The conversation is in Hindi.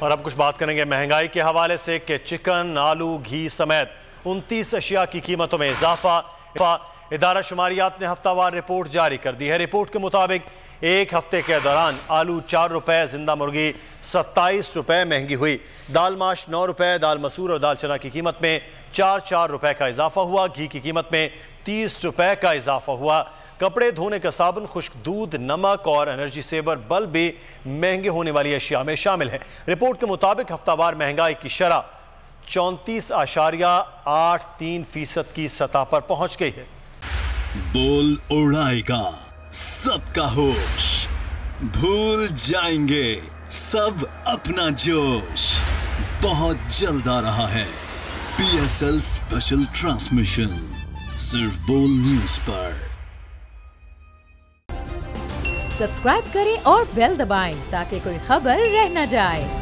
और अब कुछ बात करेंगे महंगाई के हवाले से कि चिकन, आलू, घी समेत 29 अशिया की कीमतों में इजाफा। इदारा शुमारियात ने हफ्तावार रिपोर्ट जारी कर दी है। रिपोर्ट के मुताबिक एक हफ्ते के दौरान आलू 4 रुपए, जिंदा मुर्गी 27 रुपए महंगी हुई, दाल माश 9 रुपए, दाल मसूर और दाल चना की कीमत में 4 रुपए का इजाफा हुआ। घी की कीमत में 30 रुपए का इजाफा हुआ। कपड़े धोने का साबुन, खुश्क दूध, नमक और एनर्जी सेवर बल्ब भी महंगे होने वाली अशिया में शामिल है। रिपोर्ट के मुताबिक हफ्तावार महंगाई की शरह 34.83% की सतह पर पहुंच गई है। बोल उड़ाएगा सबका होश, भूल जाएंगे सब अपना जोश। बहुत जल्द आ रहा है PSL स्पेशल ट्रांसमिशन, सिर्फ बोल न्यूज पर। सब्सक्राइब करें और बेल दबाएं ताकि कोई खबर रह न जाए।